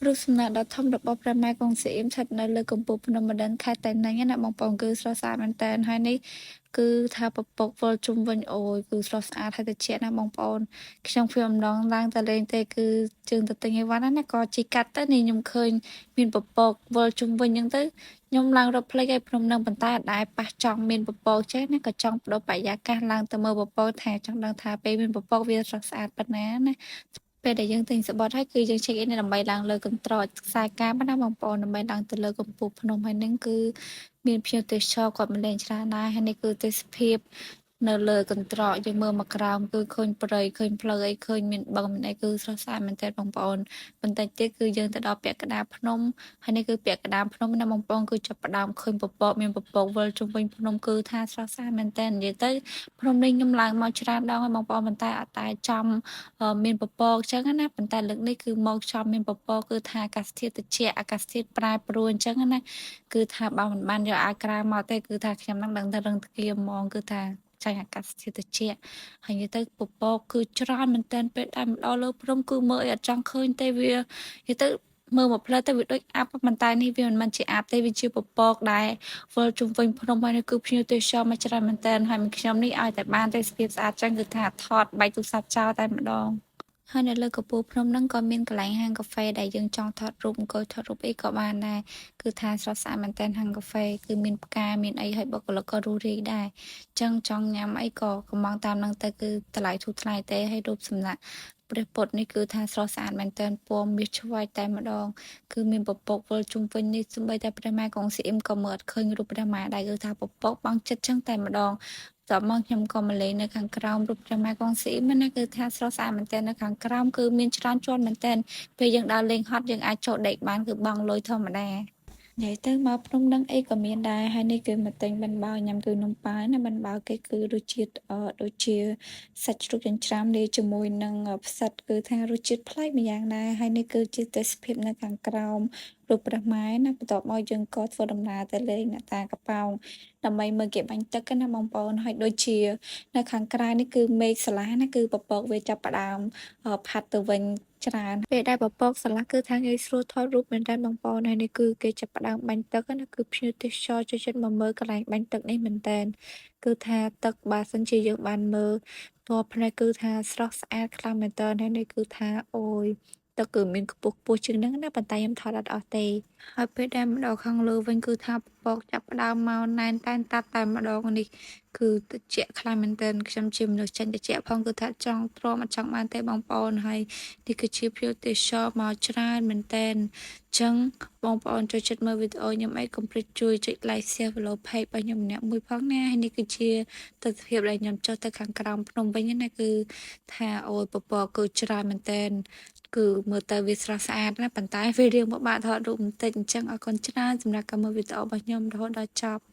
រូបសំណាកដ៏ធំរបស់ព្រះម៉ែកុងស៊ីអ៊ីមស្ថិតនៅលើកំពូលភ្នំម្ដិនខេត្តតៃណាញ់ណាបងប្អូនគឺស្រស់ស្អាតមែនតើហើយនេះគឺថាពពកវិលជុំវិញអូយគឺស្រស់ស្អាតហើយត្រជាក់ណាបងប្អូនខ្ញុំព្រាមម្ដងឡើងទៅលេងទេគឺជើងទៅទិញអីវ៉ាន់ណាក៏ជីកាត់ទៅនេះខ្ញុំឃើញមានពពកវិលជុំវិញអញ្ចឹងទៅខ្ញុំឡើងរត់ភ្លេចឲ្យភ្នំនឹងប៉ុន្តែអត់ដែរប៉ះចង់មានពពកចេះណាក៏ចង់បដូរបរិយាកាសឡើងទៅមើលពពកថាចង់ដឹងថាពេលមានពពកវាស្រស់ស្អាតប៉ុណ្ណាណាពេលដែលយើងទិញសបត់ហើយគឺយើង check in ដើម្បីឡើងលើកន្ត្រកខ្សែកាបណាបងប្អូនដើម្បីឡើងទៅលើកំពូលភ្នំហើយនឹងគឺមានភ្ញៀវទេសចរគាត់មកលេងច្រើនដែរហើយនេះគឺទេសភាពនៅលើកន្ត្រកយើងមើលមកក្រោមគឺឃើញព្រៃឃើញផ្លូវអីឃើញមានបឹងមានអីគឺស្រស់ស្អាតមែនទែនបងប្អូនបន្តិចទៀតគឺយើងទៅដល់ពាក់កណ្ដាលភ្នំហើយនេះគឺពាក់កណ្ដាលភ្នំណាបងប្អូនគឺចាប់ផ្ដើមឃើញពពកមានពពកវិលជុំវិញភ្នំគឺថាស្រស់ស្អាតមែនទែននិយាយទៅភ្នំនេះខ្ញុំឡើងមកច្រើនដងហើយបងប្អូនប៉ុន្តែអត់តែចំមានពពកអញ្ចឹងណាប៉ុន្តែលើកនេះគឺមកចំមានពពកគឺថាអាកាសធាតុត្រជាក់អាកាសធាតុប្រែប្រួលអញ្ចឹងណាគឺថាបើមិនបានយកអាវក្រៅមកទេគឺថាខ្ញុំនឹងដឹងតែរឹងទ្រាំហ្មងគឺថាចាញ់អាកាសធាតុត្រជាក់ហើយនិយាយទៅពពកគឺច្រើនមែនទែនពេលដែលមកដល់លើព្រំគឺមើលអីអត់ចង់ឃើញទេវានិយាយទៅមើលមកផ្លែទៅវាដូចអាប់ប៉ុន្តែនេះវាមិនមែនជាអាប់ទេវាជាពពកដែរវិលជុំវិញភ្នំហើយនេះគឺភ្ញៀវទេសចរមកច្រើនមែនទែនហើយមួយខ្ញុំនេះឲ្យតែបានទេសភាពស្អាតចឹងគឺថាថតបែកទូរស័ព្ទចោលតែម្ដងហើយនៅលើកំពូលភ្នំហ្នឹងក៏មានកន្លែងហាងកាហ្វេដែលយើងចង់ថតរូបអង្គុយថតរូបអីក៏បានដែរគឺថាស្រស់ស្អាតមែនទែនហាងកាហ្វេគឺមានផ្កាមានអីហើយបុគ្គលិកក៏រួសរាយដែរចឹងចង់ញ៉ាំអីក៏កំងតាមហ្នឹងទៅគឺតម្លៃធូរថ្លៃទេហើយរូបសំណាកព្រះពុទ្ធនេះគឺថាស្រស់ស្អាតមែនទែនពណ៌មាសឆ្វៃតែម្ដងគឺមានពពកវិលជុំវិញនេះសូម្បីតែព្រះម៉ែកុងស៊ីអ៊ីមក៏មើលអត់ឃើញរូបព្រះម៉ែដែរគឺថាពពកបងចិត្តចឹងតែម្ដងតោះមកខ្ញុំក៏មកលេងនៅខាងក្រោមរូបព្រះម៉ែកុងស៊ីអ៊ីមណាគឺថាស្រស់ស្អាតមែនទែននៅខាងក្រោមគឺមានច្រើនជាន់មែនទែនពេលយើងដើរលេងហត់យើងអាចចូលដេកបានគឺបង់លុយធម្មតានិយាយទៅមកភ្នំនឹងអីក៏មានដែរហើយនេះគឺមកទិញបិណ្ឌបាវញ៉ាំគឺនំប៉ាវណាបិណ្ឌបាវគេគឺរសជាតិដូចជាសាច់ជ្រូកចិញ្ច្រាំលាយជាមួយនឹងផ្សិតគឺថារសជាតិប្លែកម្យ៉ាងដែរហើយនេះគឺជាទេសភាពនៅខាងក្រោមរូបព្រះម៉ែណាបន្ទាប់មកយើងក៏ធ្វើដំណើរទៅលេងអ្នកតាកប៉ោងដើម្បីមើលគេបាញ់ទឹកណាបងប្អូនហើយដូចជានៅខាងក្រៅនេះគឺមេឃស្រឡះណាគឺពពកវាចាប់ផ្ដើមផាត់ទៅវិញច្រើនពេលដែលពពកស្រឡះគឺថាងាយស្រួលថតរូបមែនតើបងប្អូនហើយនេះគឺគេចាប់ផ្ដើមបាញ់ទឹកណាគឺភ្ញៀវទេសចរចូលចិត្តមកមើលកន្លែងបាញ់ទឹកនេះមែនតើគឺថាទឹកបើសិនជាយើងបានមើលពណ៌ភ្នែកគឺថាស្រស់ស្អាតខ្លាំងមែនតើហើយនេះគឺថាអូយទឹកគឺមានខ្ពស់ខ្ពស់ជាងហ្នឹងណាប៉ុន្តែខ្ញុំថតអត់អស់ទេហើយពេលដែលមកដល់ខាងលើវិញគឺថាពពកចាប់ផ្ដើមមកណែនតែនតាប់តែម្ដងនេះគឺត្រជាក់ខ្លាំងមែនទែនខ្ញុំជាមនុស្សចាញ់ត្រជាក់ផងគឺថាចង់ទ្រាំអត់ចង់បានទេបងប្អូនហើយនេះគឺជាភ្ញៀវទេសចរមកច្រើនមែនទែនចឹងបងប្អូនចូលចិត្តមើលវីដេអូខ្ញុំអីកុំភ្លេចជួយចុច like share follow page របស់ខ្ញុំម្នាក់មួយផងណាហើយនេះគឺជាទស្សនវិជ្ជាដែលខ្ញុំចុះទៅខាងក្រោមភ្នំវិញណាគឺថាអូយពពកគឺច្រើនមែនទែនគឺមើលទៅវាស្រស់ស្អាតណាប៉ុន្តែវារៀងពិបាកថតរូបបន្តិចអញ្ចឹងអរគុណច្រើនសម្រាប់ការមើលវីដេអូរបស់ខ្ញុំរហូតដល់ចប់